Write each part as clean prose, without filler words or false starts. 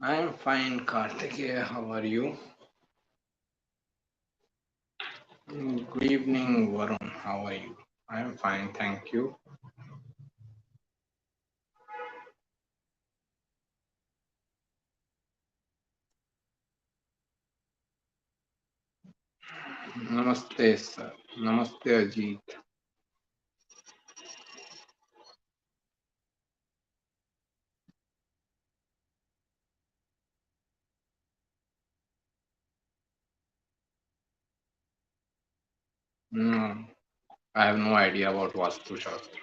I am fine, Karthikeya. How are you? Good evening, Varun. How are you? I am fine, thank you. Namaste, sir. Namaste, Ajit. No, I have no idea about Vastu Shastra.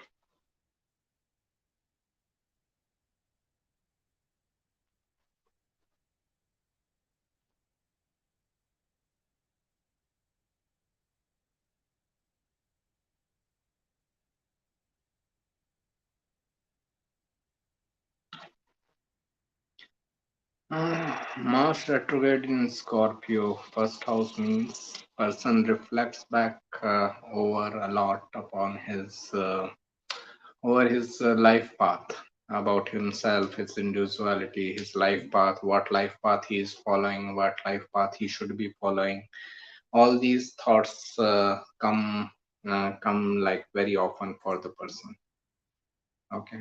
Mars retrograde in Scorpio. First house means person reflects back over a lot upon his life path, about himself, his individuality, his life path, what life path he is following, what life path he should be following. All these thoughts come like very often for the person. Okay.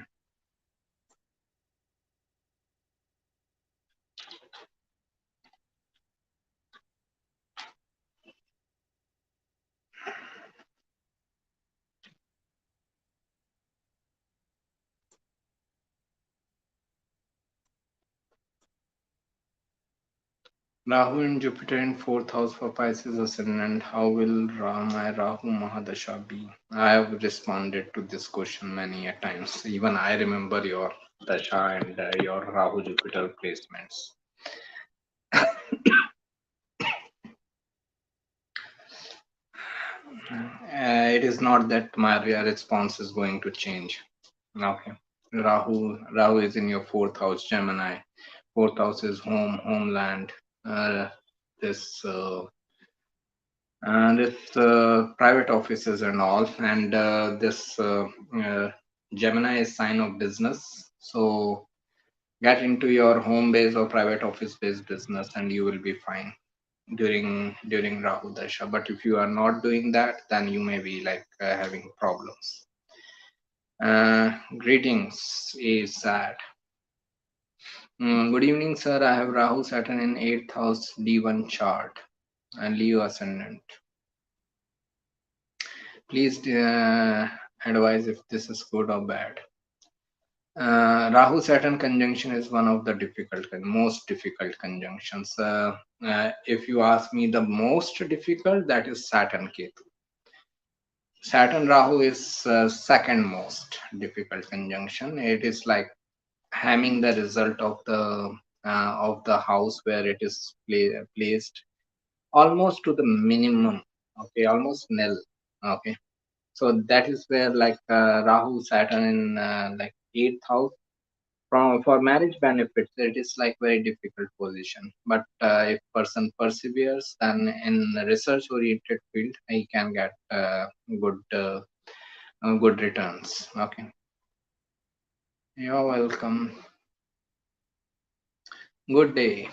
Rahu and Jupiter in fourth house for Pisces ascendant. How will my Rahu Mahadasha be? I have responded to this question many a times. Even I remember your Dasha and your Rahu Jupiter placements. It is not that my response is going to change. Okay. Rahu is in your fourth house, Gemini. Fourth house is homeland. Uh, this private offices and all, and this Gemini is sign of business. So get into your home base or private office based business, and you will be fine during Rahu Dasha. But if you are not doing that, then you may be like having problems. Greetings, is sad. Good evening, sir. I have Rahu Saturn in 8th house D1 chart and Leo ascendant. Please advise if this is good or bad. Rahu Saturn conjunction is one of the most difficult conjunctions. If you ask me the most difficult, that is Saturn Ketu. Saturn Rahu is second most difficult conjunction. It is like having the result of the house where it is placed almost to the minimum. Okay, almost nil. Okay, so that is where like Rahu Saturn in like eighth house. For marriage benefits, it is like very difficult position. But if person perseveres, then in research oriented field, he can get good good returns. Okay, you're welcome. Good day.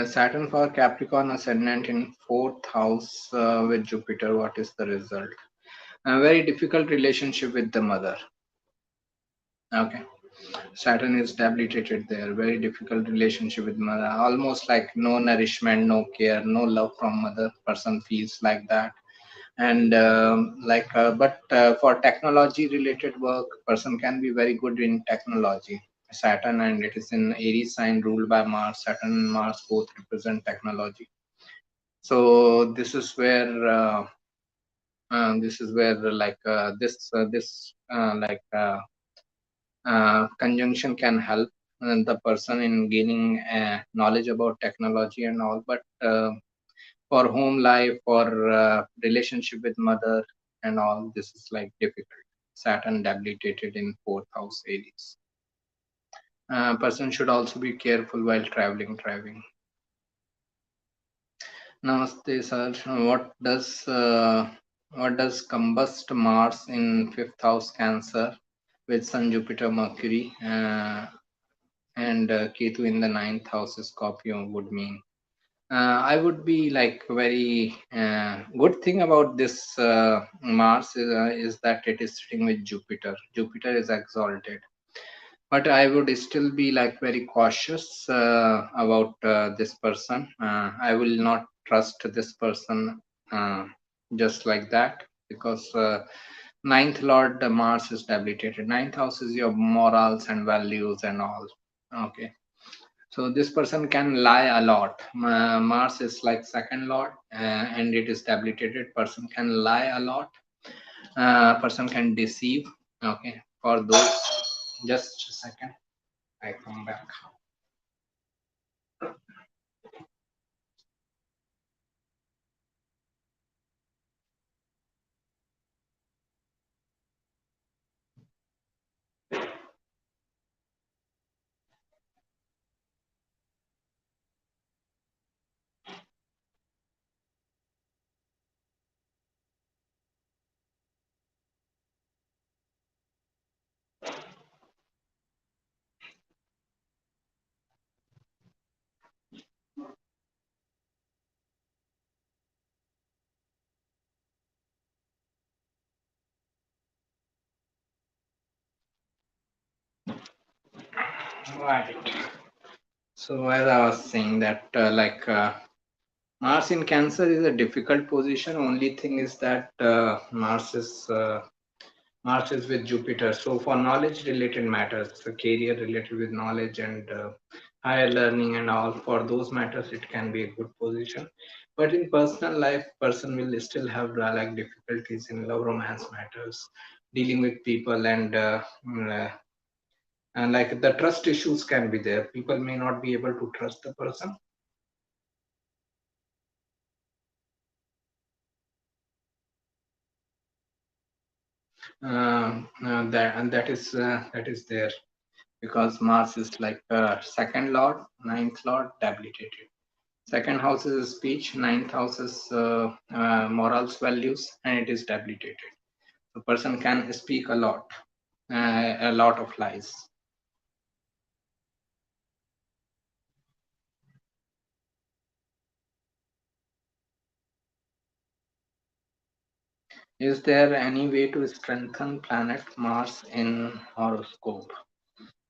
Saturn for Capricorn ascendant in fourth house with Jupiter. What is the result? A very difficult relationship with the mother. Okay. Saturn is debilitated there. Very difficult relationship with mother. Almost like no nourishment, no care, no love from mother. Person feels like that. And but for technology related work, person can be very good in technology. Saturn, and it is in Aries sign ruled by Mars. Saturn and Mars both represent technology. So this is where conjunction can help the person in gaining knowledge about technology and all, but for home life or relationship with mother and all, this is like difficult. Saturn debilitated in fourth house Aries. Person should also be careful while driving. Namaste, sir. What does combust Mars in fifth house Cancer with Sun, Jupiter, Mercury, and Ketu in the ninth house Scorpio would mean? I would be like very good thing about this Mars is that it is sitting with Jupiter. Jupiter is exalted, but I would still be like very cautious about this person. I will not trust this person uh, just like that, because ninth lord Mars is debilitated. Ninth house is your morals and values and all. Okay, so this person can lie a lot. Mars is like second lord, and it is debilitated. Person can lie a lot. Person can deceive. Okay, for those, just a second, I come back. Right. So as I was saying that Mars in Cancer is a difficult position. Only thing is that Mars is with Jupiter. So for knowledge related matters, the career related with knowledge and higher learning and all, for those matters, it can be a good position. But in personal life, person will still have like difficulties in love romance matters, dealing with people and like the trust issues can be there. People may not be able to trust the person. That is there, because Mars is like second lord, ninth lord debilitated. Second house is speech, ninth house is morals, values, and it is debilitated. The person can speak a lot of lies. Is there any way to strengthen planet Mars in horoscope?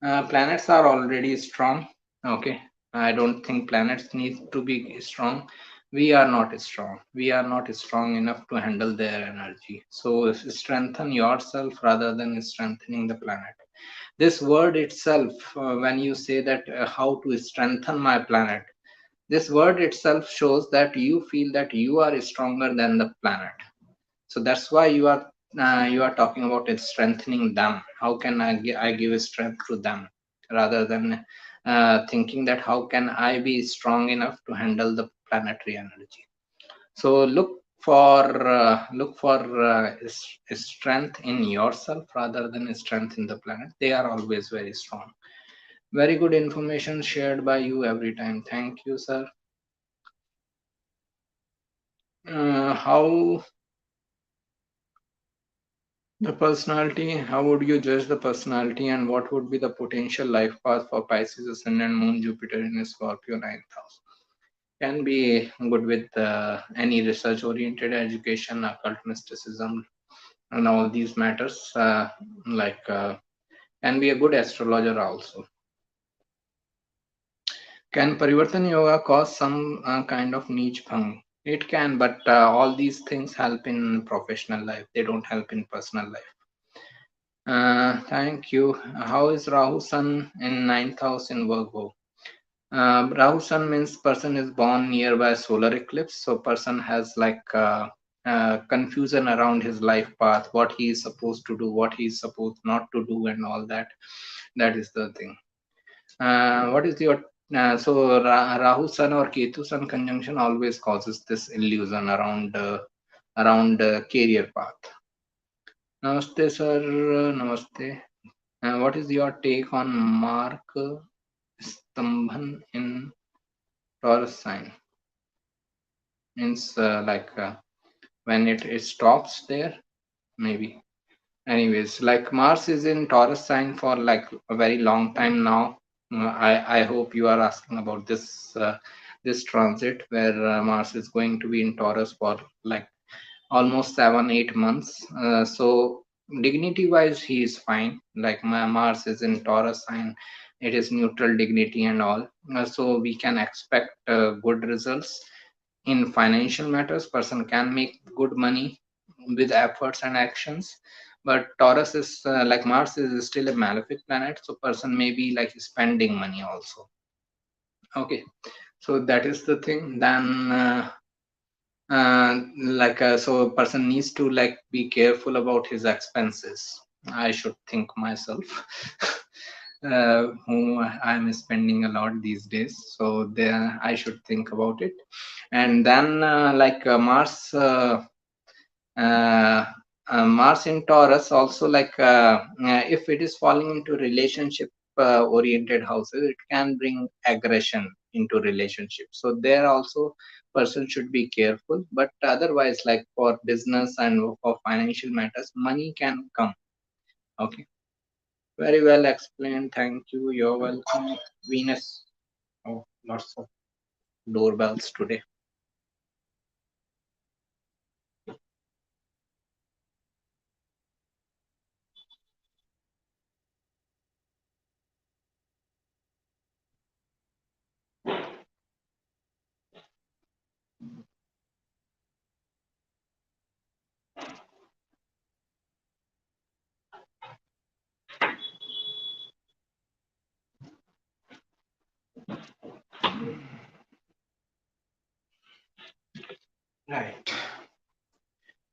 Planets are already strong. Okay, I don't think planets need to be strong. We are not strong. We are not strong enough to handle their energy. So strengthen yourself rather than strengthening the planet. This word itself, when you say that how to strengthen my planet, this word itself shows that you feel that you are stronger than the planet. So that's why you are talking about it strengthening them. How can I give strength to them, rather than thinking that how can I be strong enough to handle the planetary energy. So look for strength in yourself rather than strength in the planet. They are always very strong. Very good information shared by you every time. Thank you, sir. How the personality, how would you judge the personality, and what would be the potential life path for Pisces Ascendant Moon Jupiter in Scorpio ninth house? Can be good with any research oriented education, occult mysticism, and all these matters. Can be a good astrologer also. Can Parivartan Yoga cause some kind of niche bhang? It can, but all these things help in professional life. They don't help in personal life. Thank you. How is Rahu Sun in ninth house in Virgo? Rahu Sun means person is born nearby solar eclipse, so person has like confusion around his life path, what he is supposed to do, what he is supposed not to do, and all that. That is the thing. What is your Rahu Sun or Ketu Sun conjunction always causes this illusion around career path. Namaste, sir. Namaste. What is your take on Mark Stambhan in Taurus sign? Means when it stops there, maybe. Anyways, like Mars is in Taurus sign for like a very long time now. I hope you are asking about this transit where Mars is going to be in Taurus for like almost 7-8 months. So dignity wise, he is fine. Like my Mars is in Taurus sign, it is neutral dignity and all. So we can expect good results in financial matters. Person can make good money with efforts and actions, but Taurus is like Mars is still a malefic planet, so person may be like spending money also. Okay, so that is the thing. Then so a person needs to like be careful about his expenses. I should think myself. Whom I'm spending a lot these days, so there I should think about it. And then Mars uh, Mars in Taurus also if it is falling into relationship oriented houses, it can bring aggression into relationships. So there also person should be careful. But otherwise, like for business and for financial matters, money can come. Okay, very well explained. Thank you. You're welcome, Venus. Oh, lots of doorbells today. Right.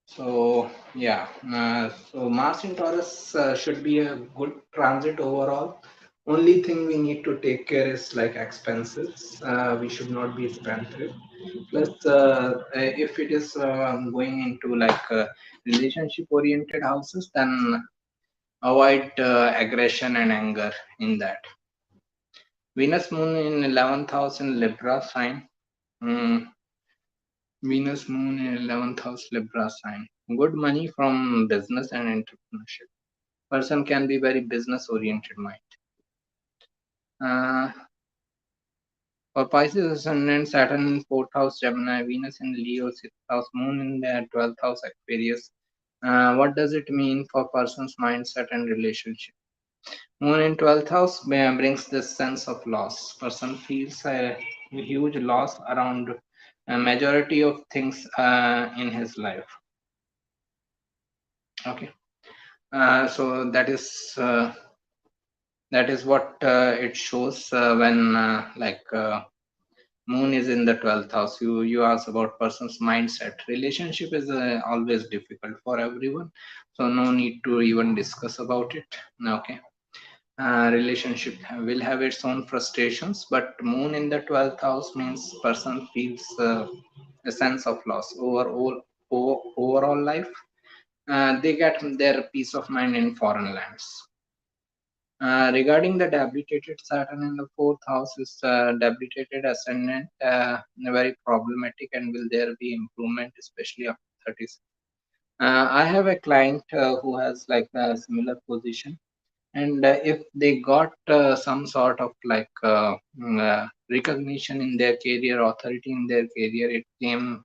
So yeah, so Mars in Taurus should be a good transit overall. Only thing we need to take care is like expenses. We should not be spendthrift. Plus, if it is going into relationship-oriented houses, then avoid aggression and anger in that. Venus Moon in 11th house in Libra sign. Mm, Venus Moon in 11th house Libra sign. Good money from business and entrepreneurship. Person can be very business oriented mind. Uh, for Pisces ascendant, Saturn in 4th house Gemini, Venus in Leo, 6th house, Moon in the 12th house Aquarius. What does it mean for person's mindset and relationship? Moon in 12th house brings this sense of loss. Person feels a huge loss around a majority of things in his life. Okay. So that is what it shows when Moon is in the 12th house. You ask about person's mindset. Relationship is always difficult for everyone, so no need to even discuss about it. Okay. Relationship will have its own frustrations, but Moon in the 12th house means person feels a sense of loss overall life. They get their peace of mind in foreign lands. Regarding the debilitated Saturn in the 4th house is debilitated ascendant, very problematic, and will there be improvement, especially after 36? I have a client who has like a similar position, and if they got some sort of recognition in their career, authority in their career, it came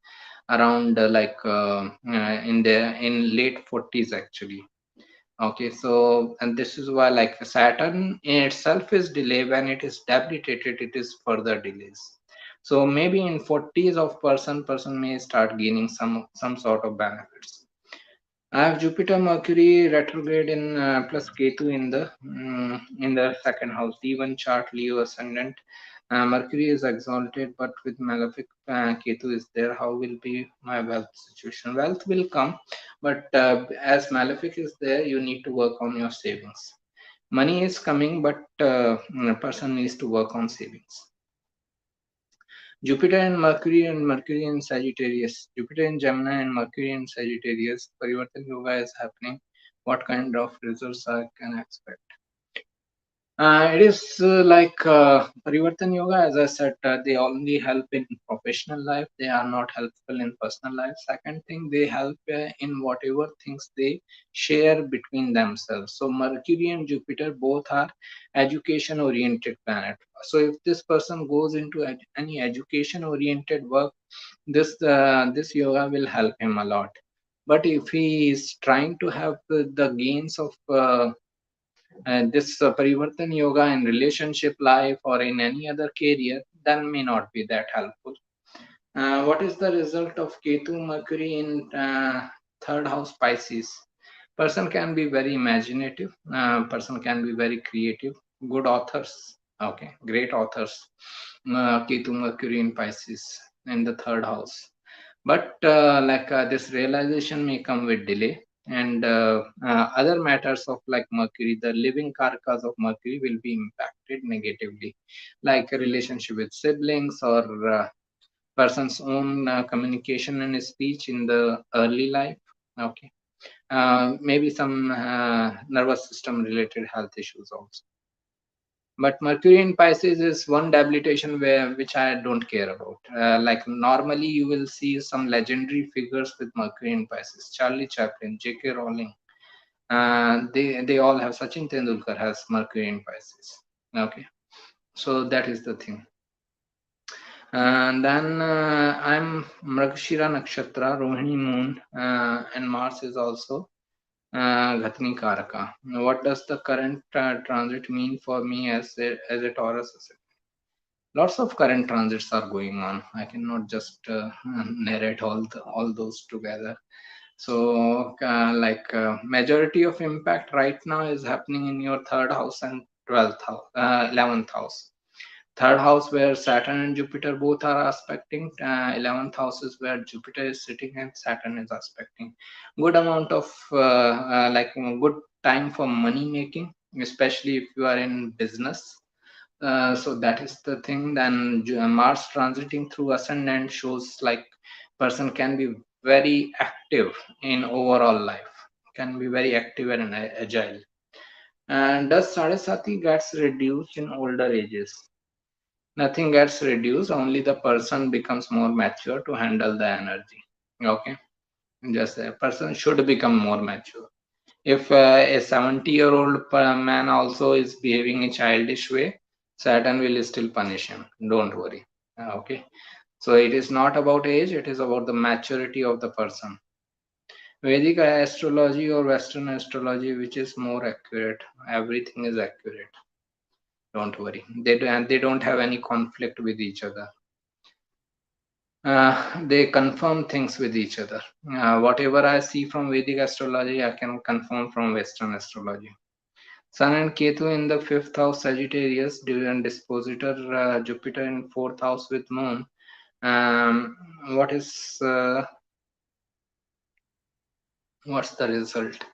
around in late 40s actually. Okay, so and this is why like Saturn in itself is delay. When it is debilitated, it is further delays. So maybe in 40s of person may start gaining some sort of benefits. I have Jupiter Mercury retrograde in plus Ketu in the second house. Even chart Leo ascendant. Mercury is exalted, but with malefic Ketu is there. How will be my wealth situation? Wealth will come, but as malefic is there, you need to work on your savings. Money is coming, but a person needs to work on savings. Jupiter and Mercury in Sagittarius. Jupiter in Gemini and Mercury in Sagittarius. Parivartan Yoga is happening. What kind of results I can expect? It is like Parivartan Yoga, as I said, they only help in professional life. They are not helpful in personal life. Second thing, they help in whatever things they share between themselves. So Mercury and Jupiter both are education-oriented planet. So if this person goes into any education-oriented work, this yoga will help him a lot. But if he is trying to have the gains of this Parivartan Yoga in relationship life or in any other career, then may not be that helpful. What is the result of Ketu Mercury in third house Pisces? Person can be very imaginative. Person can be very creative. Good authors. Okay, great authors. Ketu Mercury in Pisces in the third house. But this realization may come with delay, and other matters of like Mercury, the living karakas of Mercury will be impacted negatively, like a relationship with siblings or person's own communication and speech in the early life. Okay, maybe some nervous system related health issues also. But Mercury in Pisces is one debilitation which I don't care about. Like normally you will see some legendary figures with Mercury in Pisces. Charlie Chaplin, J.K. Rowling. They all have. Sachin Tendulkar has Mercury in Pisces. Okay, so that is the thing. And then I'm Mrgashira Nakshatra, Rohini Moon, and Mars is also Ghatni Karaka. What does the current transit mean for me as a Taurus? Lots of current transits are going on. I cannot just narrate all those together. So, majority of impact right now is happening in your third house and 12th house, 11th house. Third house where Saturn and Jupiter both are aspecting. 11th house is where Jupiter is sitting and Saturn is aspecting. Good amount of good time for money making, especially if you are in business. So that is the thing. Then Mars transiting through Ascendant shows like person can be very active in overall life, can be very active and agile. And does Sarasathi gets reduced in older ages? Nothing gets reduced, only the person becomes more mature to handle the energy. Okay, just a person should become more mature. If a 70-year-old man also is behaving in childish way, Saturn will still punish him. Don't worry. Okay, so it is not about age, it is about the maturity of the person. Vedic astrology or Western astrology, which is more accurate? Everything is accurate. Don't worry. They don't have any conflict with each other. They confirm things with each other. Whatever I see from Vedic astrology, I can confirm from Western astrology. Sun and Ketu in the fifth house Sagittarius, during dispositor Jupiter in fourth house with Moon. What is what's the result?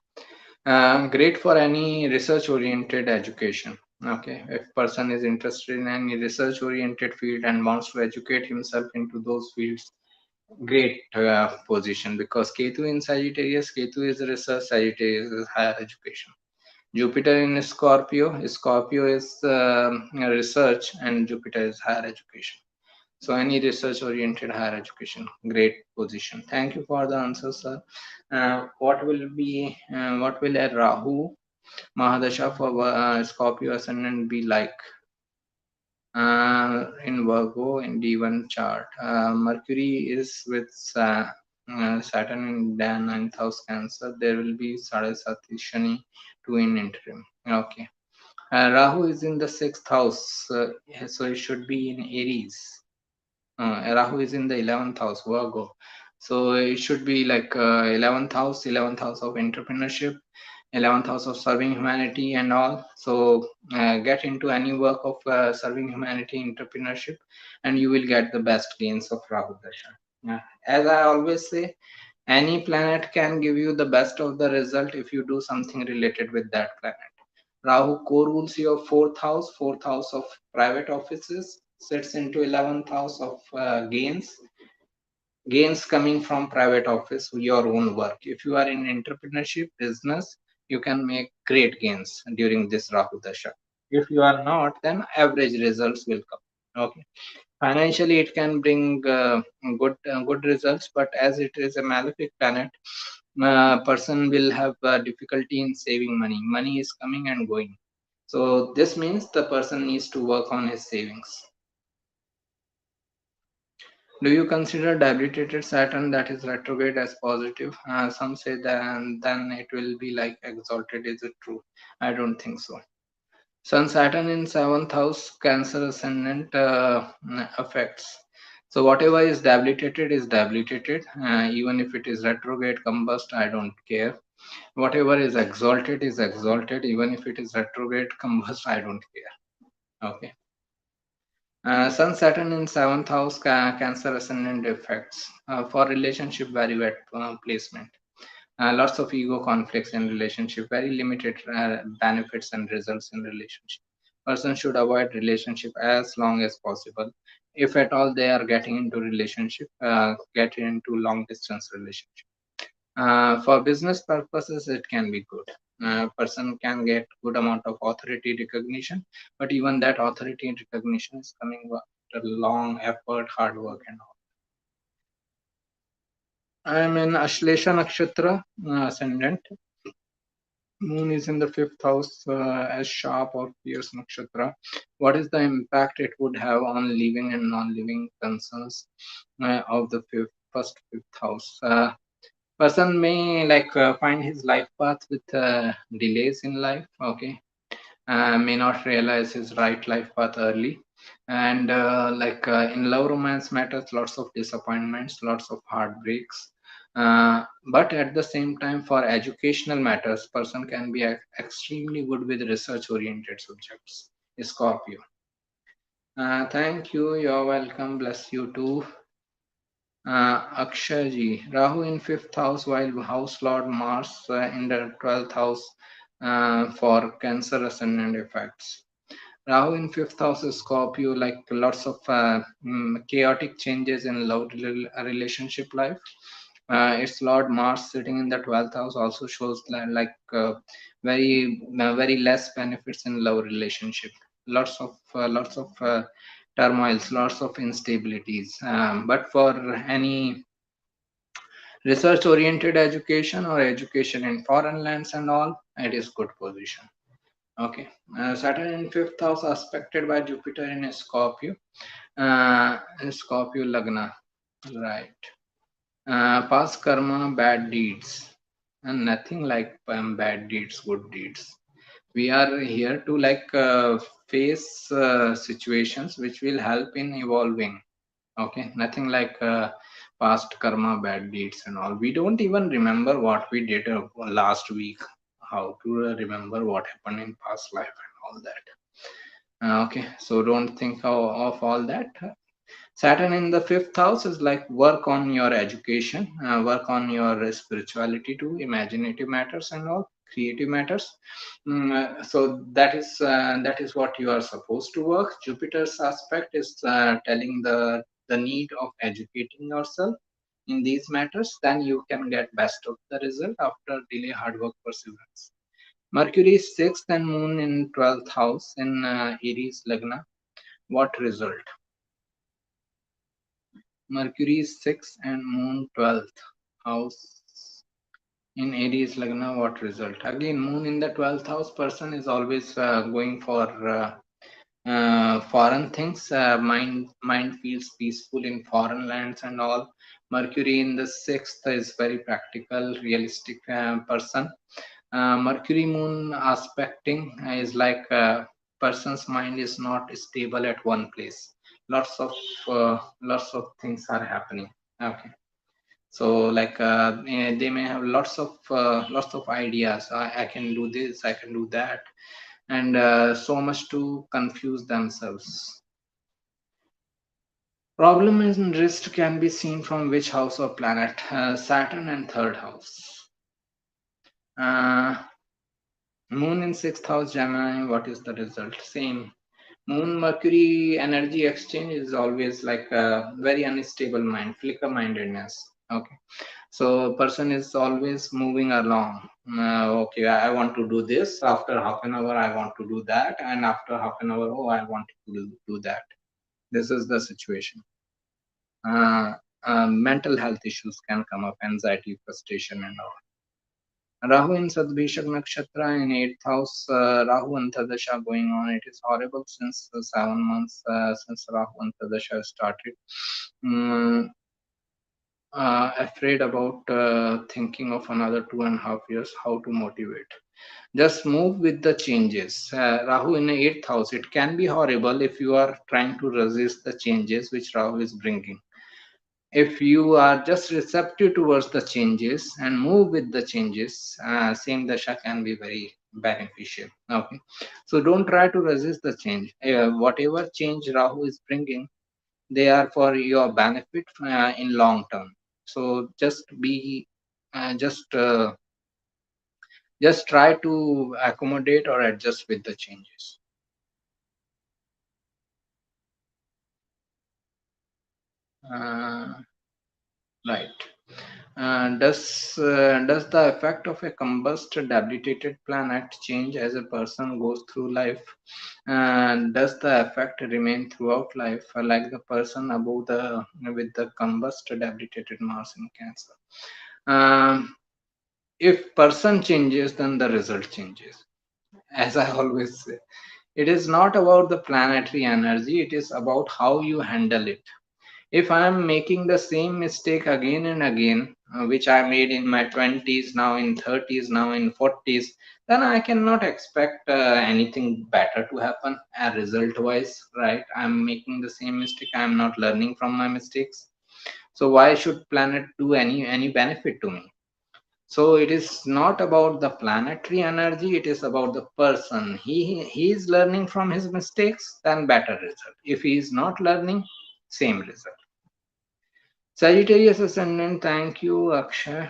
Great for any research oriented education. Okay, if person is interested in any research oriented field and wants to educate himself into those fields, great position, because Ketu in Sagittarius, Ketu is research, Sagittarius is higher education. Jupiter in Scorpio, Scorpio is research and Jupiter is higher education. So any research oriented higher education, great position. Thank you for the answer, sir. What will a Rahu Mahadasha for Scorpio ascendant be like? In Virgo in D1 chart, Mercury is with Saturn in the 9th house Cancer. There will be Sarasathi Shani 2 in interim. Okay. Rahu is in the 6th house, so it should be in Aries. Rahu is in the 11th house, Virgo. So it should be like 11th house of entrepreneurship. 11th house of serving humanity and all. So get into any work of serving humanity, entrepreneurship, and you will get the best gains of Rahu Dasha. As I always say, any planet can give you the best of the result if you do something related with that planet. Rahu co-rules your fourth house of private offices, sits into 11th house of gains coming from private office, your own work. If you are in entrepreneurship business, you can make great gains during this Rahu Dasha. If you are not, then average results will come. Okay. Financially, it can bring good results, but as it is a malefic planet, person will have difficulty in saving money. Money is coming and going. So this means the person needs to work on his savings. Do you consider debilitated Saturn that is retrograde as positive? Some say that then it will be like exalted. Is it true? I don't think so. Sun Saturn in seventh house, Cancer ascendant affects. So whatever is debilitated is debilitated. Even if it is retrograde, combust, I don't care. Whatever is exalted is exalted. Even if it is retrograde, combust, I don't care. Okay. Sun Saturn in seventh house, Cancer ascendant effects for relationship very wet placement. Lots of ego conflicts in relationship, very limited benefits and results in relationship. Person should avoid relationship as long as possible. If at all they are getting into relationship, get into long distance relationship. For business purposes, it can be good. Person can get good amount of authority recognition, but even that authority recognition is coming after long effort, hard work, and all. I am in Ashlesha Nakshatra ascendant. Moon is in the fifth house as sharp or fierce nakshatra. What is the impact it would have on living and non-living concerns of the fifth house? Person may find his life path with delays in life. Okay, may not realize his right life path early, and in love romance matters, lots of disappointments, lots of heartbreaks. But at the same time, for educational matters, person can be extremely good with research oriented subjects. Scorpio. Thank you, you're welcome, bless you too. Akshay Rahu in fifth house, while house lord Mars in the 12th house for Cancer ascendant effects. Rahu in fifth house is Scorpio, like lots of chaotic changes in love relationship life. Its Lord Mars sitting in the 12th house also shows very less benefits in love relationship. Lots of turmoils, lots of instabilities. But for any research oriented education or education in foreign lands and all, it is good position. Okay. Saturn in fifth house aspected by Jupiter in Scorpio. Scorpio Lagna. Right. Past karma, bad deeds. And nothing like bad deeds, good deeds. We are here to face situations which will help in evolving. Okay. Nothing like past karma, bad deeds and all. We don't even remember what we did last week. How to remember what happened in past life and all that. Okay, so don't think of all that. Saturn in the fifth house is like work on your education, work on your spirituality too, imaginative matters and all, creative matters. So that is what you are supposed to work. Jupiter's aspect is telling the need of educating yourself in these matters. Then you can get best of the result after delay, hard work, perseverance. Mercury is sixth and Moon in 12th house in Aries Lagna. What result? Mercury is sixth and Moon 12th house in Aries Lagna. What result? Again, Moon in the 12th house, person is always going for foreign things. Mind feels peaceful in foreign lands and all. Mercury in the sixth is very practical, realistic person. Mercury Moon aspecting is like a person's mind is not stable at one place. Lots of things are happening. Okay. So like they may have lots of ideas. I can do this, I can do that, and so much to confuse themselves. Problem and risk can be seen from which house or planet. Saturn and third house. Uh, Moon in sixth house Gemini. What is the result? Same. Moon Mercury energy exchange is always like a very unstable mind, flicker mindedness. Okay. So person is always moving along. Okay, I want to do this. After half an hour, I want to do that, and after half an hour, oh, I want to do that. This is the situation. Uh, Mental health issues can come up, anxiety, frustration, and all. Rahu in Sadbhishak Nakshatra in 8th house, Rahu Antardasha going on. It is horrible since 7 months since Rahu Antardasha started. Mm, Afraid about thinking of another 2.5 years, how to motivate. Just move with the changes. Rahu in the 8th house, it can be horrible if you are trying to resist the changes which Rahu is bringing. If you are just receptive towards the changes and move with the changes, same dasha can be very beneficial. Okay, so don't try to resist the change. Whatever change Rahu is bringing, they are for your benefit in long term. So uh, just uh, just try to accommodate or adjust with the changes. Uh, right. Does the effect of a combust debilitated planet change as a person goes through life? Does the effect remain throughout life, like the person above the with the combust debilitated Mars in Cancer? Um, if person changes, then the result changes. As I always say, it is not about the planetary energy; it is about how you handle it. If I am making the same mistake again and again, which I made in my 20s, now in 30s, now in 40s, then I cannot expect anything better to happen result wise, right? I'm making the same mistake, I'm not learning from my mistakes. So why should planet do any benefit to me? So it is not about the planetary energy, it is about the person. He is learning from his mistakes, then better result. If he is not learning, same result. Sagittarius ascendant, thank you, Akshay.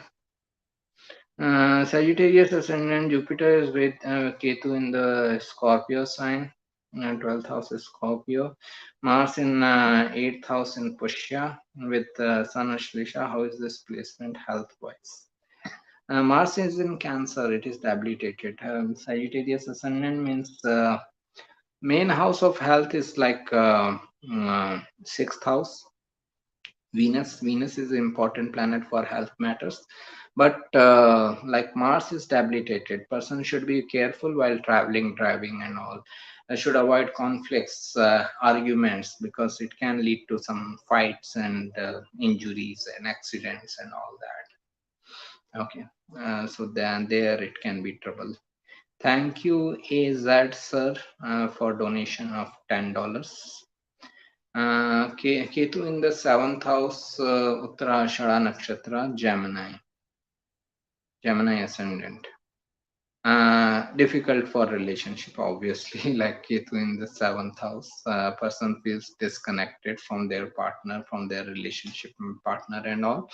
Sagittarius ascendant, Jupiter is with Ketu in the Scorpio sign, 12th house is Scorpio. Mars in 8th house in Pushya with Sun Ashlisha. How is this placement health wise? Mars is in Cancer, it is debilitated. Sagittarius ascendant means main house of health is like 6th house. Venus is an important planet for health matters, but like Mars is debilitated. Person should be careful while traveling, driving, and all. Should avoid conflicts, arguments, because it can lead to some fights and injuries and accidents and all that. Okay, so then there it can be trouble. Thank you, AZ sir, for donation of $10. Ketu in the seventh house, Uttarashada Nakshatra, Gemini ascendant. Difficult for relationship, obviously. Like Ketu in the seventh house, person feels disconnected from their partner, from their relationship partner, and all.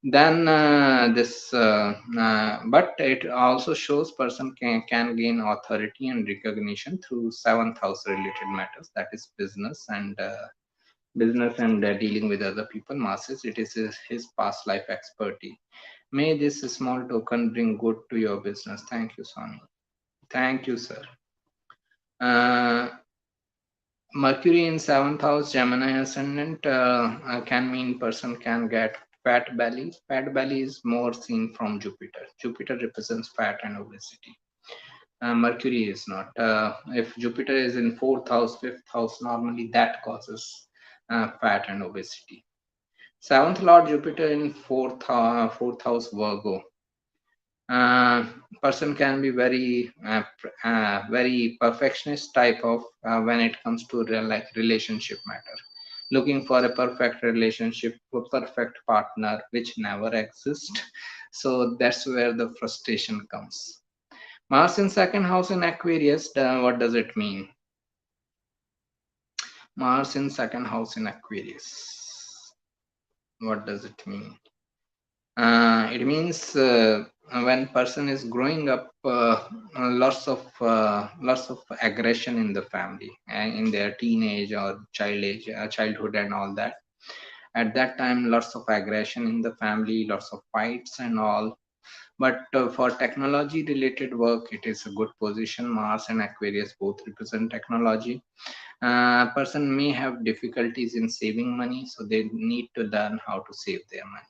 Then but it also shows person can gain authority and recognition through seventh house related matters, that is business and dealing with other people, masses. It is his past life expertise. May this small token bring good to your business. Thank you, Swami. Thank you, sir. uh, Mercury in seventh house, Gemini ascendant, can mean person can get fat belly. Fat belly is more seen from Jupiter. Jupiter represents fat and obesity. Mercury is not. If Jupiter is in fourth house, fifth house, normally that causes fat and obesity. Seventh Lord Jupiter in fourth house Virgo. Uh, Person can be very perfectionist type of when it comes to like relationship matter. looking for a perfect relationship, a perfect partner, which never exists. So that's where the frustration comes. Mars in second house in Aquarius, what does it mean? Mars in second house in Aquarius. What does it mean? It means when person is growing up, lots of aggression in the family, in their teenage or childhood and all that. At that time, lots of aggression in the family, lots of fights and all. But for technology related work, it is a good position. Mars and Aquarius both represent technology. Person may have difficulties in saving money, so they need to learn how to save their money.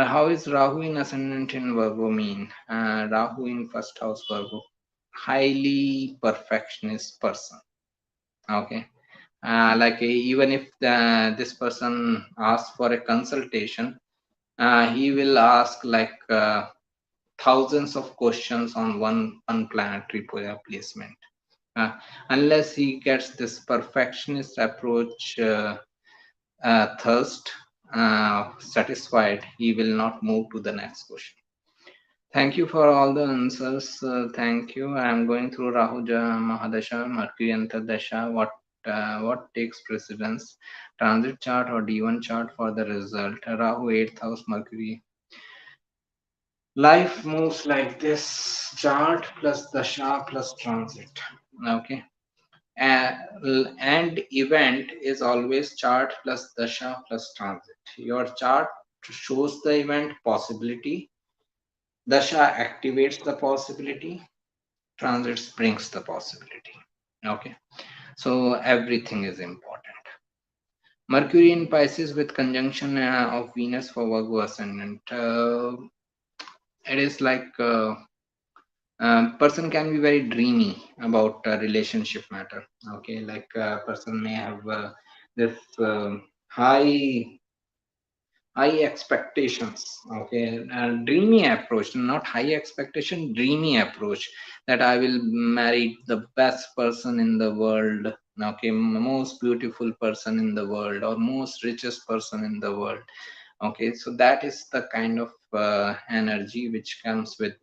How is Rahu in Ascendant in Virgo mean? Rahu in first house Virgo, highly perfectionist person. Okay, even if this person asks for a consultation, he will ask like thousands of questions on one planetary placement. Uh, Unless he gets this perfectionist approach thirst satisfied, he will not move to the next question. Thank you for all the answers. Thank you. I am going through Rahu Mahadasha, Mercury Antardasha. What takes precedence? Transit chart or D1 chart for the result? Rahu 8th house, Mercury. Life moves like this: chart plus dasha plus transit. Okay. And event is always chart plus dasha plus transit. Your chart shows the event possibility, dasha activates the possibility, transits brings the possibility. Okay, so everything is important. Mercury in Pisces with conjunction of Venus for Virgo ascendant. It is like person can be very dreamy about relationship matter. Okay, like person may have this high high expectations. Okay, and dreamy approach, not high expectation, dreamy approach, that I will marry the best person in the world. Okay, most beautiful person in the world or most richest person in the world. Okay, so that is the kind of energy which comes with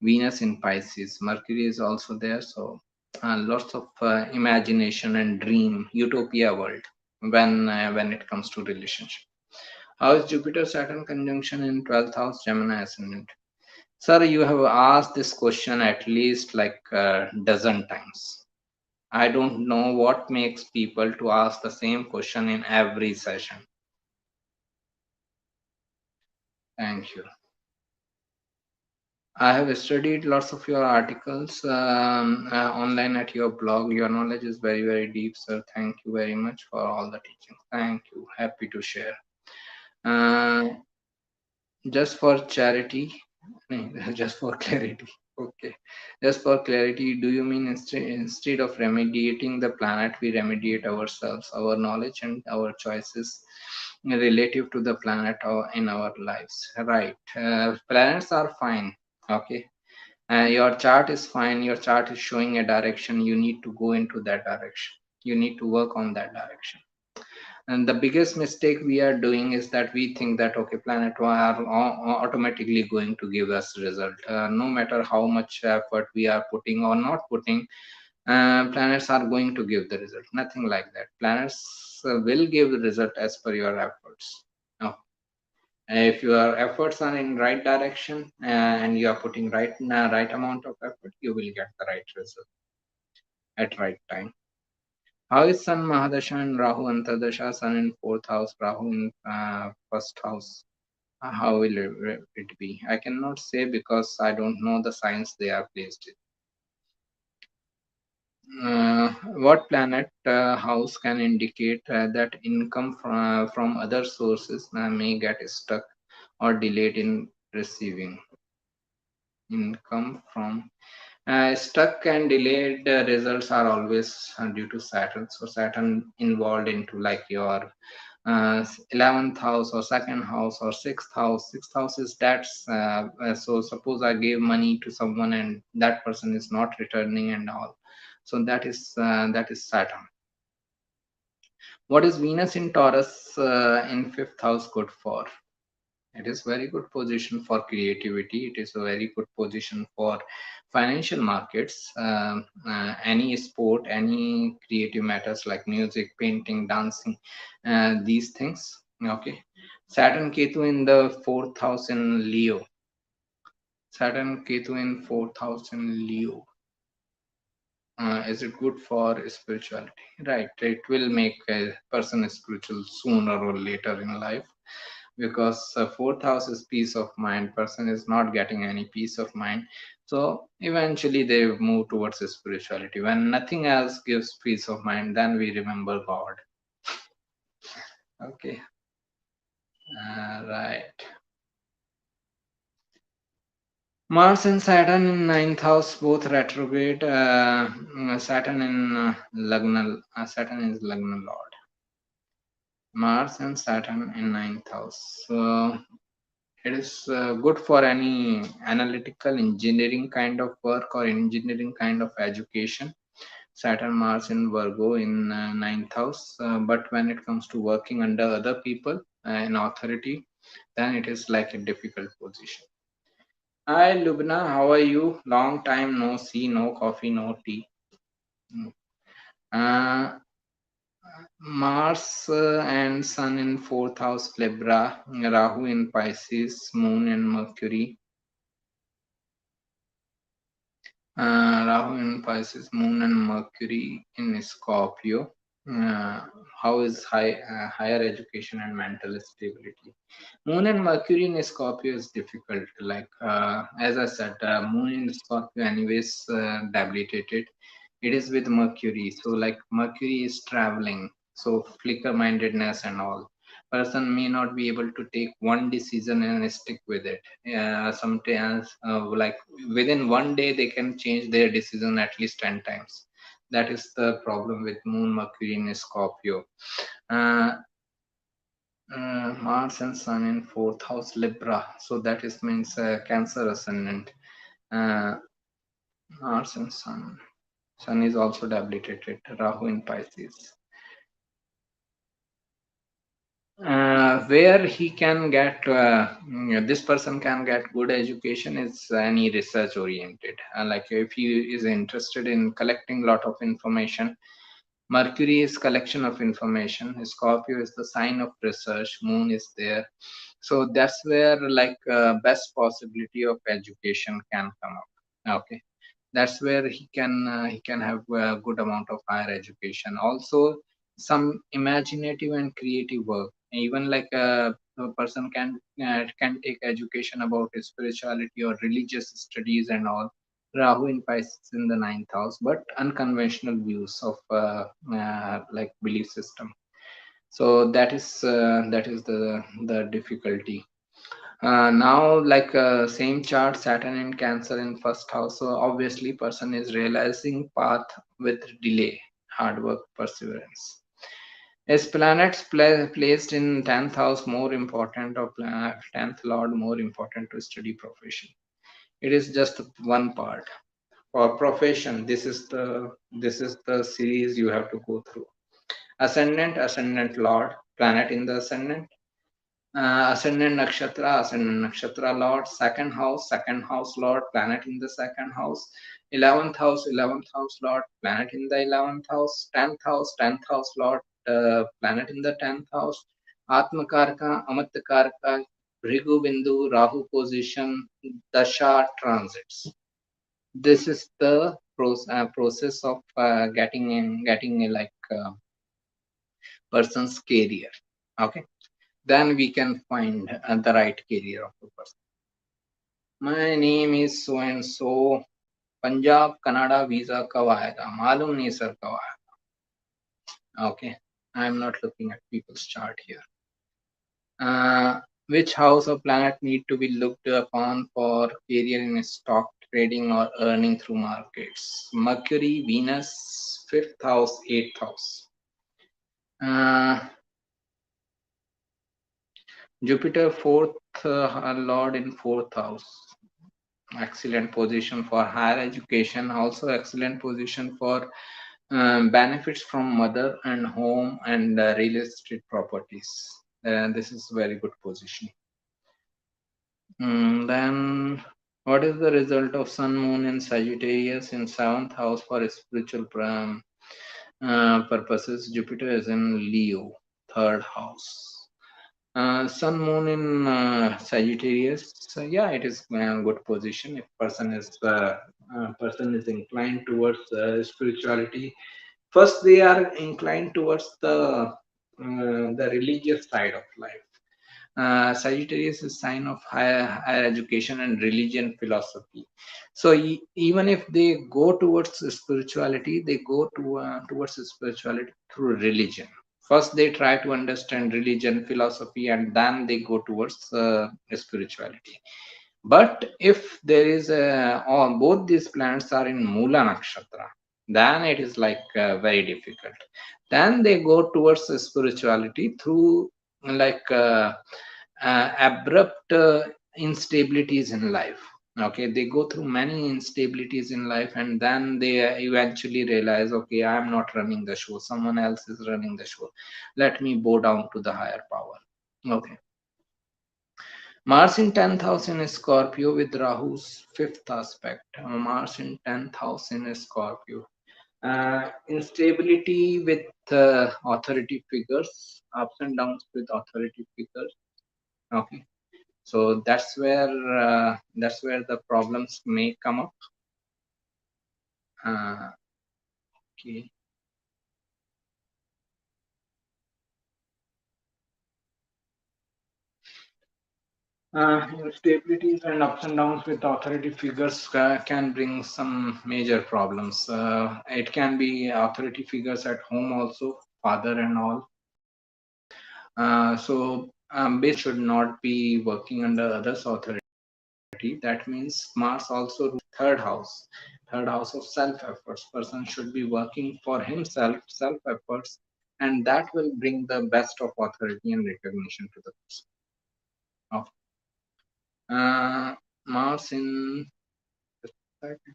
Venus in Pisces. Mercury is also there, so lots of imagination and dream utopia world when it comes to relationship. How is Jupiter Saturn conjunction in 12th house Gemini ascendant? Sir, you have asked this question at least like a dozen times. I don't know what makes people to ask the same question in every session. Thank you. I have studied lots of your articles online at your blog. Your knowledge is very, very deep, sir. Thank you very much for all the teaching. Thank you. Happy to share. Uh, just for charity, just for clarity. Okay. Just for clarity, do you mean instead of remediating the planet, we remediate ourselves, our knowledge, and our choices relative to the planet or in our lives? Right. Planets are fine. Okay. Your chart is fine. Your chart is showing a direction. You need to go into that direction. You need to work on that direction. And the biggest mistake we are doing is that we think that okay, planet are automatically going to give us result. No matter how much effort we are putting or not putting, planets are going to give the result. Nothing like that. Planets will give the result as per your efforts. Now, if your efforts are in right direction and you are putting right amount of effort, you will get the right result at right time. How is Sun Mahadasha and Rahu Antardasha? Sun in fourth house, Rahu in first house. How will it be? I cannot say because I don't know the signs they are placed in. What planet house can indicate that income from other sources may get stuck or delayed in receiving? Income from stuck and delayed results are always due to Saturn. So Saturn involved into like your 11th house or second house or sixth house. Sixth house is that's so suppose I gave money to someone and that person is not returning and all. So that is Saturn. What is Venus in Taurus in fifth house good for? It is very good position for creativity. It is a very good position for financial markets. Any sport, any creative matters like music, painting, dancing, these things. Okay. Saturn Ketu in the fourth house in Leo. Saturn Ketu in fourth house in Leo. Is it good for spirituality? Right. It will make a person spiritual sooner or later in life, because fourth house is peace of mind. Person is not getting any peace of mind, so eventually they move towards spirituality. When nothing else gives peace of mind, then we remember God. Okay. Right. Mars and Saturn in ninth house, both retrograde. Saturn in Lagna. Saturn is Lagna Lord. Mars and Saturn in ninth house. So it is good for any analytical engineering kind of work or engineering kind of education. Saturn Mars in Virgo in ninth house. But when it comes to working under other people in authority, then it is like a difficult position. Hi Lubna, how are you? Long time no see, no coffee, no tea. Uh, Mars and Sun in fourth house Libra, Rahu in Pisces, Moon and Mercury. Rahu in Pisces, Moon and Mercury in Scorpio. Uh, how is higher education and mental stability? Moon and Mercury in Scorpio is difficult. Like as I said, Moon in Scorpio anyways debilitated. It is with Mercury, so like Mercury is traveling, so flicker mindedness and all. Person may not be able to take one decision and stick with it. Sometimes, like within one day, they can change their decision at least 10 times. That is the problem with Moon, Mercury in Scorpio. Uh, Mars and Sun in fourth house Libra, so that is means Cancer ascendant. Uh, Mars and Sun. Sun is also debilitated. Rahu in Pisces. Where he can get this person can get good education is any research oriented. Like if he is interested in collecting lot of information, Mercury is collection of information, Scorpio is the sign of research, Moon is there, so that's where like best possibility of education can come up. Okay, that's where he can have a good amount of higher education. Also some imaginative and creative work. Even like a person can take education about spirituality or religious studies and all. Rahu in Pisces in the ninth house, but unconventional views of like belief system. So that is the difficulty. Now like same chart, Saturn in Cancer in first house, so obviously person is realizing path with delay, hard work, perseverance. Is planets placed in 10th house more important, or 10th lord more important to study profession? It is just one part. For profession, this is the series you have to go through. Ascendant lord, planet in the ascendant. Ascendant nakshatra lord, second house lord, planet in the second house. 11th house lord, planet in the 11th house. 10th house lord, planet in the 10th house. Atmakarka, Amatyakarka, Bhrigu Bindu, Rahu position, Dasha transits. This is the process of getting a like person's career. Okay, then we can find the right career of the person. My name is so and so. Punjab Canada visa कब आएगा मालूम नहीं sir कब आएगा. Okay, I'm not looking at people's chart here. Which house or planet need to be looked upon for career in stock trading or earning through markets? Mercury, Venus, fifth house, eighth house. Jupiter, fourth lord in fourth house. Excellent position for higher education. Also excellent position for benefits from mother and home and real estate properties. This is very good position. Then what is the result of sun moon in Sagittarius in seventh house for spiritual purposes? Jupiter is in Leo, third house. Sun moon in Sagittarius. So yeah, it is a good position if person is inclined towards spirituality. First, they are inclined towards the religious side of life. Sagittarius is sign of higher education and religion philosophy. So even if they go towards spirituality, they go towards spirituality through religion. First, they try to understand religion, philosophy, and then they go towards spirituality. But if there is or both these planets are in Mula Nakshatra, then it is like very difficult. Then they go towards spirituality through like abrupt instabilities in life. Okay, they go through many instabilities in life, and then they eventually realize, okay, I am not running the show. Someone else is running the show. Let me bow down to the higher power. Okay. Mars in 10th house in Scorpio with Rahu's fifth aspect. Mars in 10th house in Scorpio. Instability with authority figures, ups and downs with authority figures. Okay, so that's where the problems may come up. Okay. Instabilities and ups and downs with authority figures can bring some major problems. It can be authority figures at home also, father and all. So should not be working under others' authority. That means Mars also rules third house of self efforts. Person should be working for himself, self efforts, and that will bring the best of authority and recognition to the person. Okay. Mars in okay.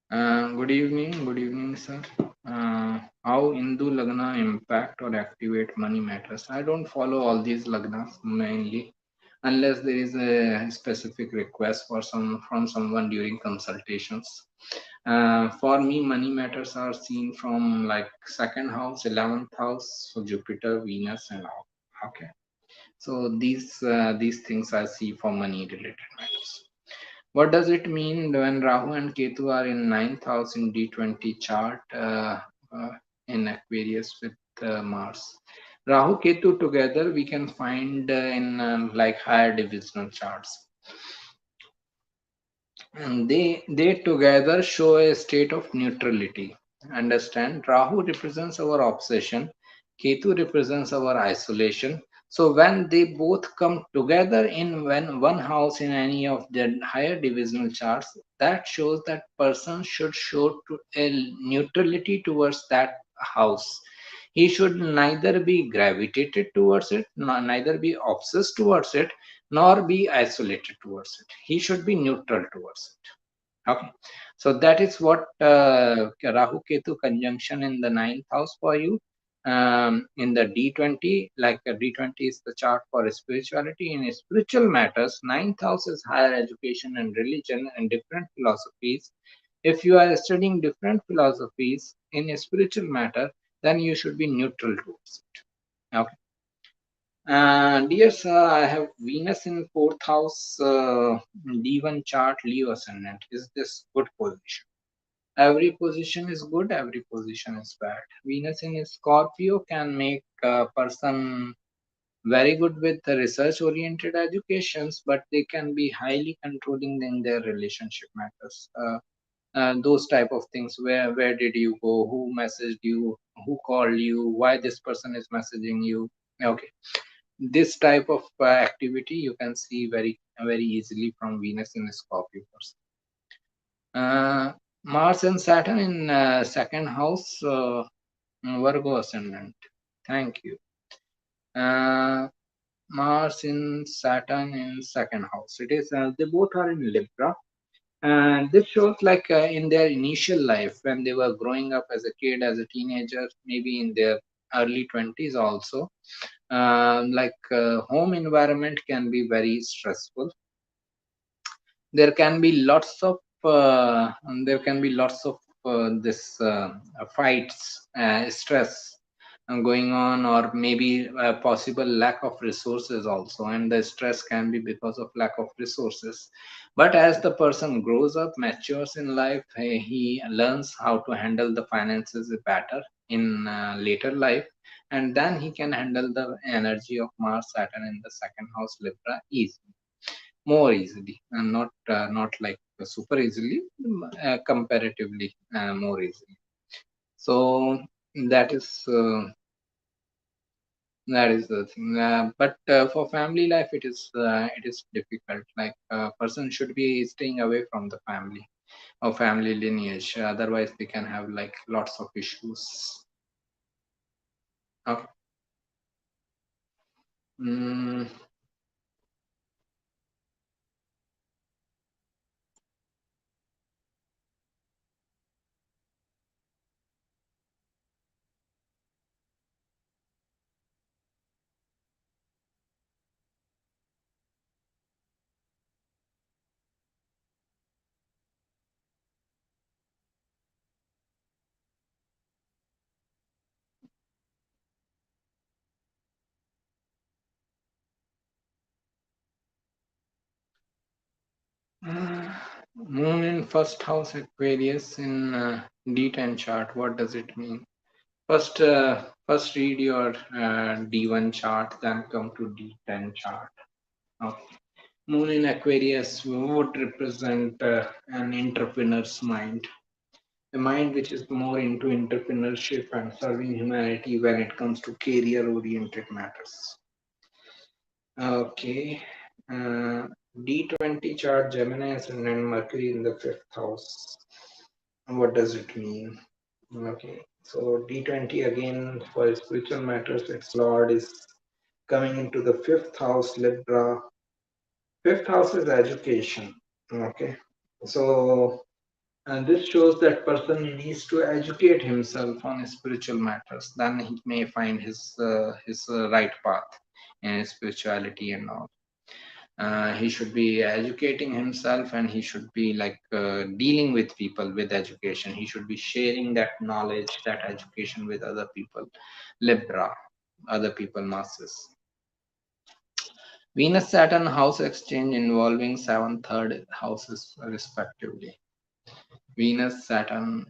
Good evening, sir. How Hindu Lagna impact or activate money matters? I don't follow all these Lagnas mainly, unless there is a specific request from someone during consultations. For me, money matters are seen from like second house, 11th house, so Jupiter, Venus, and all. Okay, so these things I see for money related matters. What does it mean when Rahu and Ketu are in ninth house in D20 chart uh, in Aquarius with Mars? Rahu Ketu together we can find in like higher divisional charts, and they together show a state of neutrality. Understand? Rahu represents our obsession, Ketu represents our isolation. So when they both come together in one house in any of the higher divisional charts, that shows that person should show to a neutrality towards that house. He should neither be gravitated towards it, neither be obsessed towards it, nor be isolated towards it. He should be neutral towards it. Okay, so that is what Rahu Ketu conjunction in the ninth house for you. In the D20, like D20 is the chart for spirituality. In spiritual matters, ninth house is higher education and religion and different philosophies. If you are studying different philosophies in a spiritual matter, then you should be neutral towards it. Okay. Dear sir, I have Venus in fourth house, D1 chart, Leo ascendant. Is this good position? Every position is good, every position is bad. Venus in Scorpio can make a person very good with the research oriented educations, but they can be highly controlling in their relationship matters. Those type of things, where did you go, who messaged you, who called you, why this person is messaging you. Okay, this type of activity you can see very easily from Venus in Scorpio person. Mars and Saturn in second house, Virgo ascendant. Thank you. Mars in Saturn in second house. It is they both are in Libra, and this shows like in their initial life when they were growing up as a kid, as a teenager, maybe in their early 20s also. Home environment can be very stressful. There can be lots of this fights, stress going on, or maybe a possible lack of resources also, and the stress can be because of lack of resources. But as the person grows up, matures in life, he learns how to handle the finances better in later life, and then he can handle the energy of Mars Saturn in the second house Libra easily, more easily, and not like super easily, comparatively more easily. So that is the thing. But for family life, it is difficult. Like a person should be staying away from the family or family lineage. Otherwise, they can have like lots of issues. Okay. Mm, Moon in first house Aquarius in D10 chart. What does it mean? First read your D1 chart, then come to D10 chart. Okay. Moon in Aquarius would represent an entrepreneur's mind, a mind which is more into entrepreneurship and serving humanity when it comes to career-oriented matters. Okay. D20 chart, Gemini Ascendant, Mercury in the fifth house. What does it mean? Okay, so D20 again for spiritual matters, its Lord is coming into the fifth house, Libra. Fifth house is education. Okay, so and this shows that person needs to educate himself on spiritual matters. Then he may find his right path in spirituality and all. He should be educating himself, and he should be like dealing with people with education. He should be sharing that knowledge, that education with other people. Libra, other people, masses. Venus Saturn house exchange involving 7th, 3rd houses respectively. Venus Saturn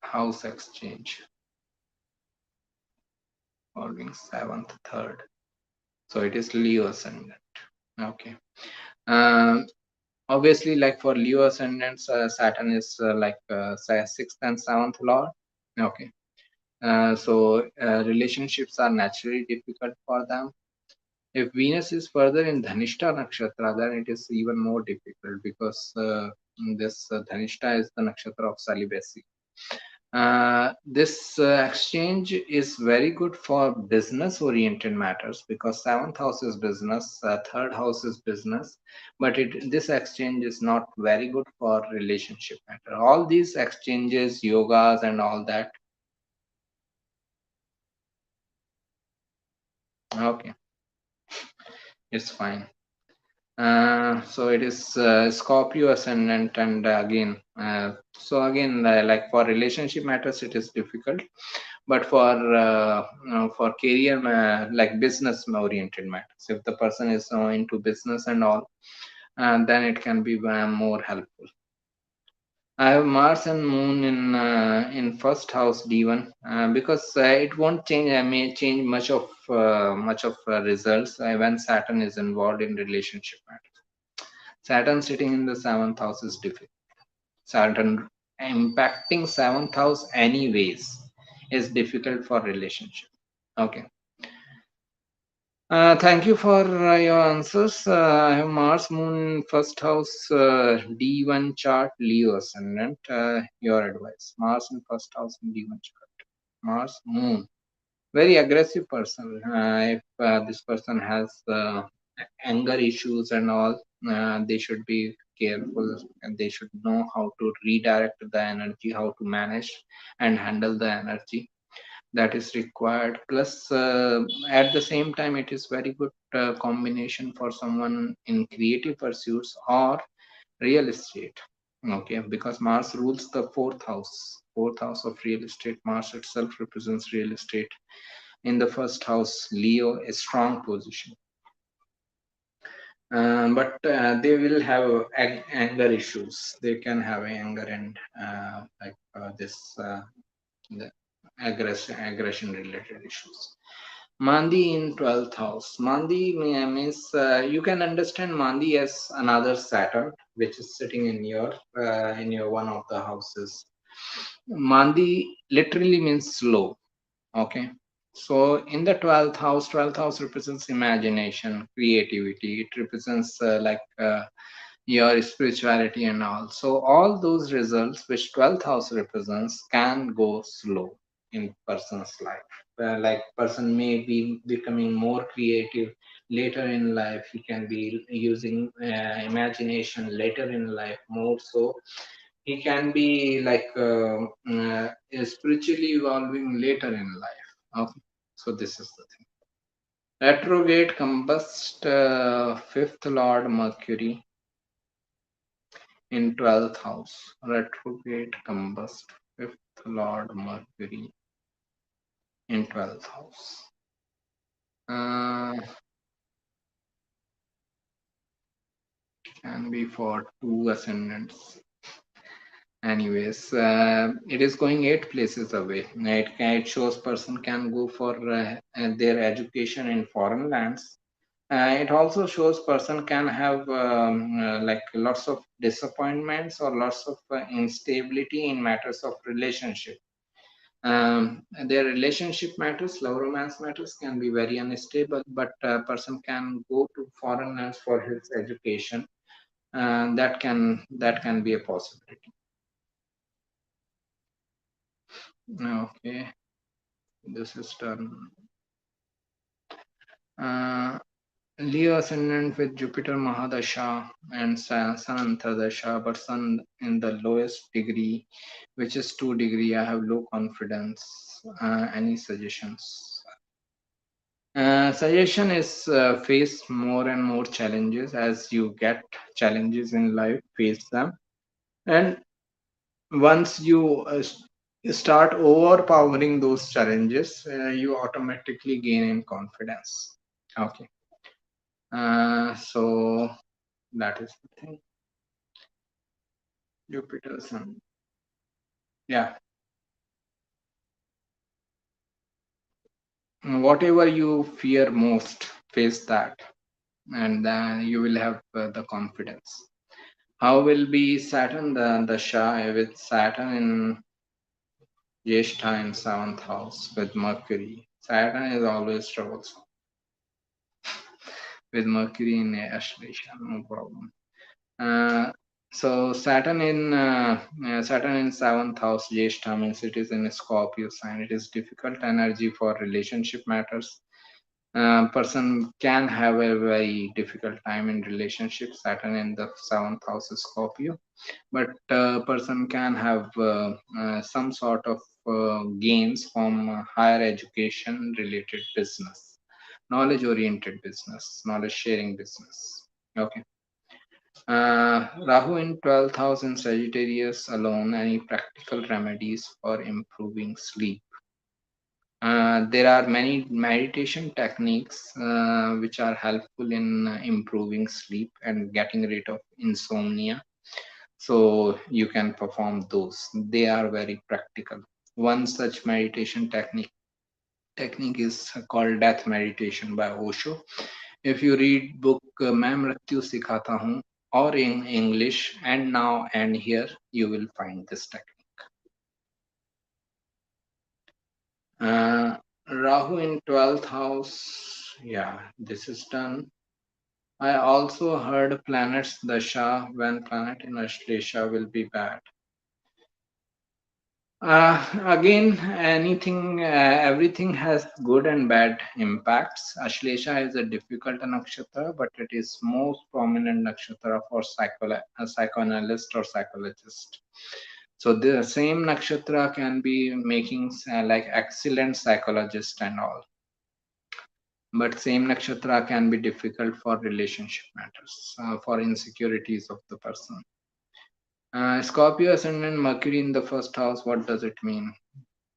house exchange involving 7th, 3rd. So it is Leo ascendant. Okay. Um, Obviously, like for Leo ascendants, Saturn is like 6th and 7th lord. Okay. So relationships are naturally difficult for them. If Venus is further in Dhanishta nakshatra, then it is even more difficult, because this Dhanishta is the nakshatra of celibacy. This exchange is very good for business oriented matters, because 7th house is business, 3rd house is business, but this exchange is not very good for relationship matter. All these exchanges, yogas and all that. Okay, it's fine. So it is Scorpio ascendant, and like for relationship matters, it is difficult. But for career, like business oriented matters, if the person is into business and all, then it can be more helpful. I have Mars and Moon in first house D1, because it won't change. I may change much of results when Saturn is involved in relationship matters. Saturn sitting in the 7th house is difficult. Saturn impacting 7th house anyways is difficult for relationship. Okay. Thank you for your answers. I have Mars Moon first house, D1 chart, Leo ascendant. Your advice: Mars in first house in D1 chart. Mars Moon, very aggressive person. If this person has anger issues and all, they should be careful and they should know how to redirect the energy, how to manage and handle the energy that is required. Plus, at the same time, it is very good combination for someone in creative pursuits or real estate. Okay, because Mars rules the fourth house. Fourth house of real estate. Mars itself represents real estate. In the first house, Leo, a strong position. But they will have anger issues. They can have anger and this the aggression related issues. Mandi in 12th house. Mandi means you can understand Mandi as another Saturn, which is sitting in your one of the houses. Mandi literally means slow. Okay. So in the 12th house represents imagination, creativity. It represents your spirituality and all. So all those results which 12th house represents can go slow in person's life. Like person may be becoming more creative later in life. He can be using imagination later in life more so. He can be spiritually evolving later in life. Okay, so this is the thing. Retrograde combust fifth lord Mercury in 12th house. Retrograde combust fifth lord Mercury in 12th house. Can be for two ascendants. Anyways, it is going 8 places away. It shows person can go for their education in foreign lands. It also shows person can have like lots of disappointments or lots of instability in matters of relationship. Their relationship matters, love romance matters can be very unstable, but a person can go to foreign lands for his education. That can be a possibility. Okay, this is done. Uh, Leo ascendant with Jupiter Mahadasha and Sun Antardasha, but Sun in the lowest degree, which is 2 degree. I have low confidence. Any suggestions? Suggestion is face more and more challenges as you get challenges in life, face them. And once you start overpowering those challenges, you automatically gain in confidence. Okay. So that is the thing. Jupiter, Sun. Yeah. Whatever you fear most, face that, and then you will have the confidence. How will be Saturn, the Shah with Saturn in Jeshta in seventh house with Mercury? Saturn is always troublesome with Mercury in Ashlesha, no problem. Uh, so Saturn in seventh house, Jeshta means it is in a Scorpio sign. It is difficult energy for relationship matters. Person can have a very difficult time in relationship. Saturn in the seventh house is Scorpio, but person can have some sort of gains from higher education related business, knowledge oriented business, knowledge sharing business. Okay. Rahu in 12th house in Sagittarius alone. Any practical remedies for improving sleep? There are many meditation techniques which are helpful in improving sleep and getting rid of insomnia. So you can perform those. They are very practical. One such meditation technique is called death meditation by Osho. If you read book मैं मृत्यु सिखाता हूँ or in English and now and here, you will find this technique. Rahu in 12th house Yeah, this is done. I also heard planets Dasha when planet in Ashlesha will be bad. Again, everything has good and bad impacts. Ashlesha is a difficult nakshatra, but it is most prominent nakshatra for a psychoanalyst or psychologist. So the same nakshatra can be making like excellent psychologist and all, but same nakshatra can be difficult for relationship matters, for insecurities of the person. Scorpio ascendant Mercury in the first house. What does it mean?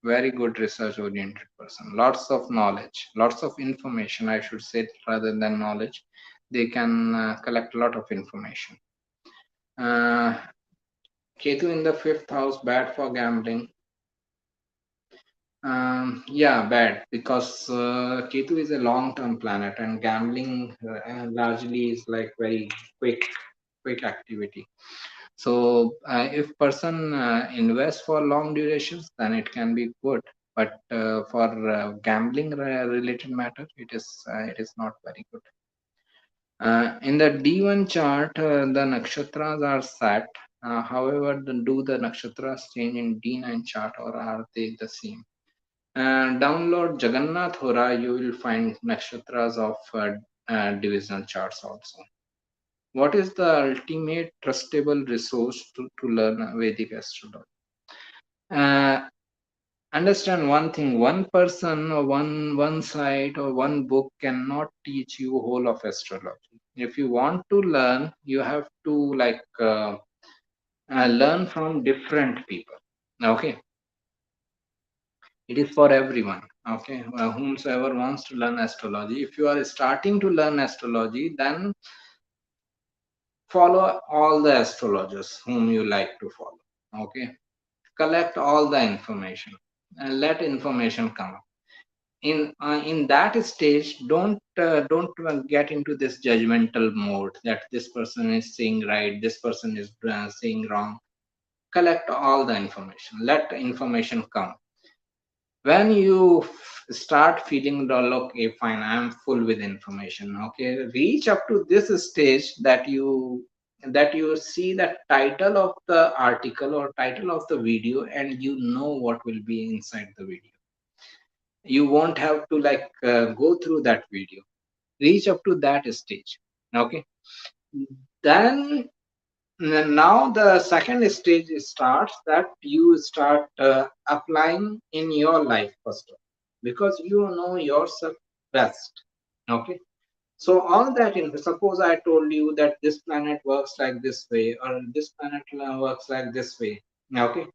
Very good research oriented person, lots of knowledge, lots of information, I should say, rather than knowledge. They can collect a lot of information. uh, Ketu in the fifth house, bad for gambling. Yeah, bad, because Ketu is a long term planet, and gambling largely is like very quick activity. So if person invests for long durations, then it can be good. But for gambling related matter, it is not very good. In the D1 chart, the nakshatras are set. However, do the nakshatras change in D9 chart, or are they the same? Download Jagannath Hora, you will find nakshatras of divisional charts also. What is the ultimate trustable resource to learn Vedic astrology? Uh, Understand one thing: one person or one site or one book cannot teach you whole of astrology. If you want to learn, you have to learn from different people. Okay, it is for everyone. Okay, whomsoever wants to learn astrology. If you are starting to learn astrology, then follow all the astrologers whom you like to follow. Okay, collect all the information and let information come up. In that stage, don't get into this judgmental mode that this person is saying right, this person is saying wrong. Collect all the information, let the information come. When you start feeling dull, okay, fine, I'm full with information, okay, reach up to this stage that you see the title of the article or title of the video, and you know what will be inside the video. You won't have to go through that video. Reach up to that stage. Okay, then now the second stage starts, that you start applying in your life first of all, because you know yourself best. Okay, so all that suppose I told you that this planet works like this way, or this planet works like this way. Okay,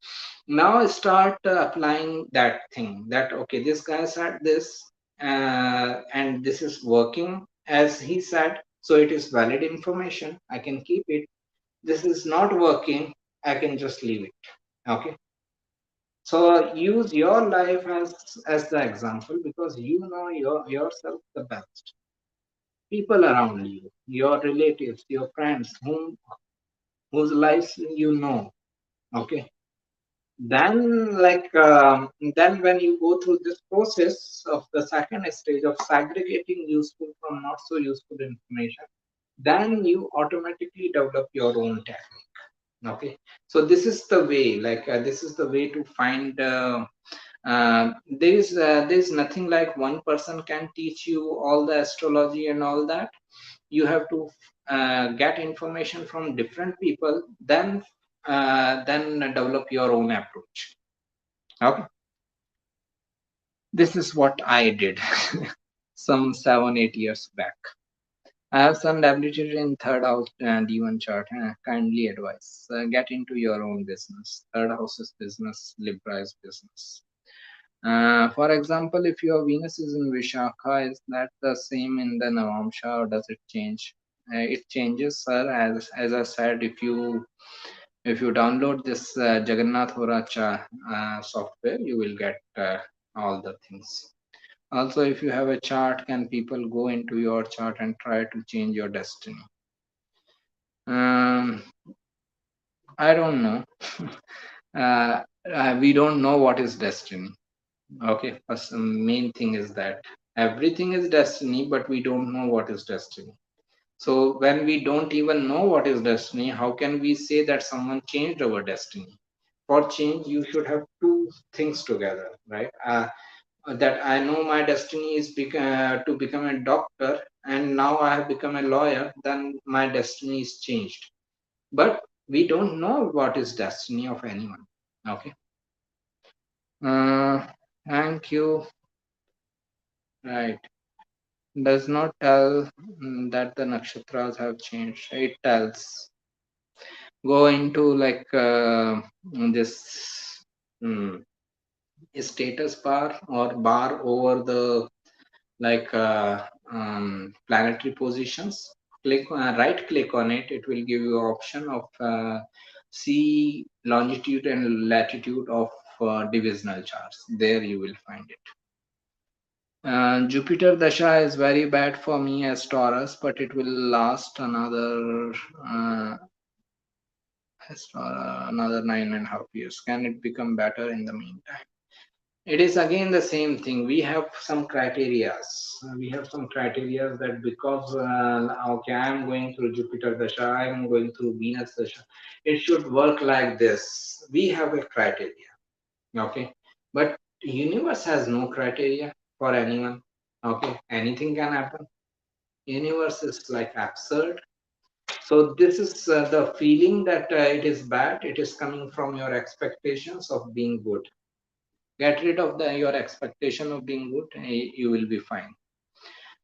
now start applying that thing, that okay, this guy said this, and this is working as he said, so it is valid information, I can keep it. This is not working, I can just leave it. Okay, so use your life as the example, because you know yourself the best. People around you, your relatives, your friends, whose lives you know. Okay, then then when you go through this process of the second stage of segregating useful from not so useful information, then you automatically develop your own technique. Okay, so this is the way, this is the way to find there is nothing like one person can teach you all the astrology and all that. You have to get information from different people, then develop your own approach. Okay, this is what I did some 7 8 years back. I have some ability in third house and even chart. Kindly advise. Get into your own business. Third house is business, Libra is business. For example, if your Venus is in Vishakha, is that the same in the Navamsha, or does it change? It changes, sir. As I said, if you download this Jagannath Horacha software, you will get all the things. Also, if you have a chart, can people go into your chart and try to change your destiny? Um, I don't know. We don't know what is destiny. Okay, first, the main thing is that. Everything is destiny, but we don't know what is destiny. So when we don't even know what is destiny, how can we say that someone changed our destiny? For change, you should have two things together, right? That I know my destiny is to become a doctor, and now I have become a lawyer, then my destiny is changed. But we don't know what is destiny of anyone. Okay. Uh, Thank you. Right. Does not tell that the nakshatras have changed. It tells. Go into like this status bar or bar over the like planetary positions. Click right click on it. It will give you option of see longitude and latitude of divisional charts. There you will find it. Jupiter Dasha is very bad for me as Taurus, but it will last uh, another 9.5 years. Can it become better in the meantime? It is again the same thing. We have some criterias. We have some criterias that because okay, I am going through Jupiter Dasha, I am going through Venus Dasha. It should work like this. We have a criteria. Okay, but universe has no criteria for anyone. Okay, anything can happen. Universe is like absurd. So this is the feeling that it is bad. It is coming from your expectations of being good. Get rid of your expectation of being good, you will be fine.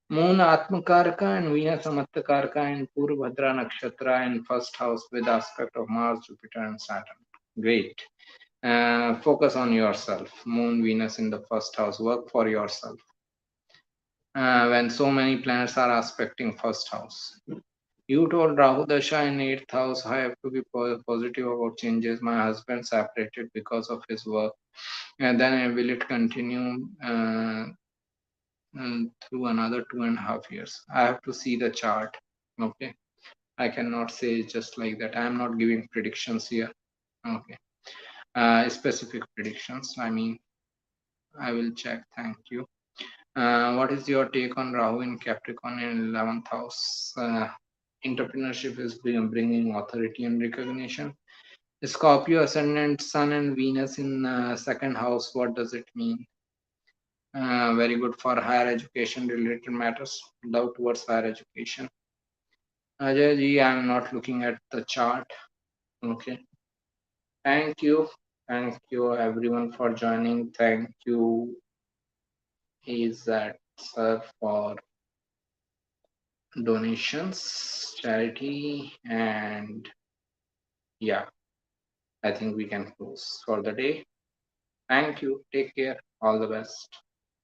Moon Atmakarka and Venus Amattakarka in Purvabhadra Nakshatra in first house with aspect of Mars, Jupiter, and Saturn. Great. Focus on yourself. Moon, Venus in the first house. Work for yourself. When so many planets are aspecting first house. You told Rahu Dasha in 8th house, I have to be positive about changes. My husband separated because of his work. And then will it continue through another 2.5 years? I have to see the chart. Okay. I cannot say just like that. I am not giving predictions here. Okay. Specific predictions. I mean, I will check. Thank you. What is your take on Rahu in Capricorn in 11th house? Entrepreneurship is bringing authority and recognition. Scorpio ascendant Sun and Venus in second house. What does it mean? Very good for higher education related matters. Love towards higher education. Ajay ji, I am not looking at the chart. Okay. Thank you. Thank you everyone for joining. Thank you, is that sir, for donations, charity, and yeah, I think we can close for the day. Thank you. Take care. All the best.